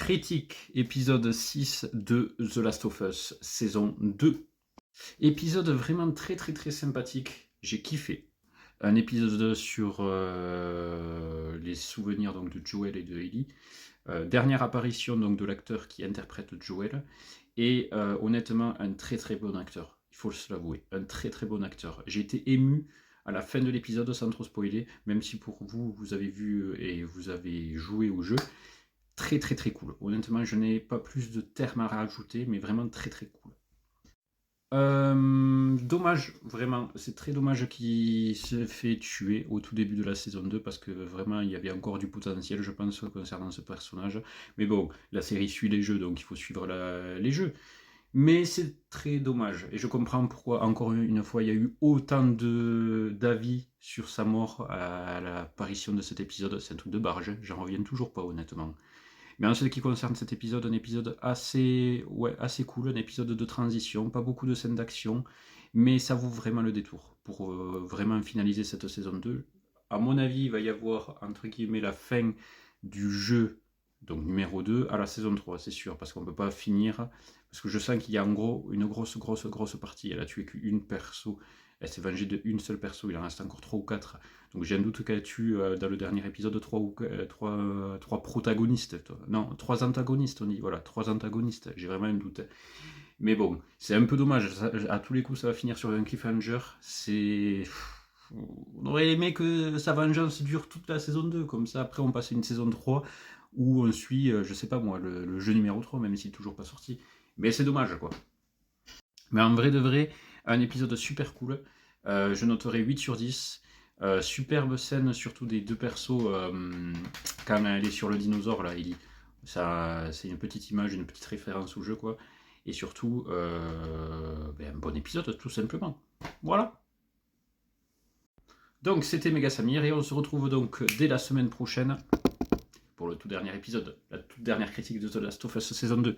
Critique, épisode 6 de The Last of Us, saison 2. Épisode vraiment très sympathique, j'ai kiffé. Un épisode sur les souvenirs donc, de Joel et de Ellie. Dernière apparition donc, de l'acteur qui interprète Joel. Et honnêtement, un très bon acteur, il faut se l'avouer. Un très bon acteur. J'ai été ému à la fin de l'épisode sans trop spoiler, même si pour vous, vous avez vu et vous avez joué au jeu. Très cool. Honnêtement, je n'ai pas plus de termes à rajouter, mais vraiment très cool. Dommage, vraiment, c'est très dommage qu'il se fait tuer au tout début de la saison 2 parce que vraiment il y avait encore du potentiel, je pense, concernant ce personnage. Mais bon, la série suit les jeux, donc il faut suivre les jeux. Mais c'est très dommage, et je comprends pourquoi, encore une fois, il y a eu autant d'avis sur sa mort à l'apparition de cet épisode. C'est un truc de barge, j'en reviens toujours pas, honnêtement. Mais en ce qui concerne cet épisode, un épisode assez cool, un épisode de transition, pas beaucoup de scènes d'action, mais ça vaut vraiment le détour pour vraiment finaliser cette saison 2. À mon avis, il va y avoir, entre guillemets, la fin du jeu, donc numéro 2, à la saison 3, c'est sûr, parce qu'on ne peut pas finir, parce que je sens qu'il y a en gros une grosse partie. Elle a tué qu'une perso, elle s'est vengée d'une seule perso, il en reste encore 3 ou 4. Donc j'ai un doute qu'elle tue dans le dernier épisode 3 protagonistes. Non, 3 antagonistes, on dit. Voilà, 3 antagonistes. J'ai vraiment un doute. Mais bon, c'est un peu dommage. À tous les coups, ça va finir sur un cliffhanger. On aurait aimé que sa vengeance dure toute la saison 2. Comme ça, après, on passe à une saison 3 où on suit, je sais pas moi, le jeu numéro 3, même s'il n'est toujours pas sorti. Mais c'est dommage, quoi. Mais en vrai de vrai, un épisode super cool. Je noterai 8 sur 10. Superbe scène, surtout des deux persos, quand elle est sur le dinosaure, là, Ellie. Ça, c'est une petite image, une petite référence au jeu, quoi. Et surtout, un bon épisode, tout simplement. Voilà. Donc, c'était Méga Samir, et on se retrouve donc dès la semaine prochaine pour le tout dernier épisode, la toute dernière critique de The Last of Us saison 2.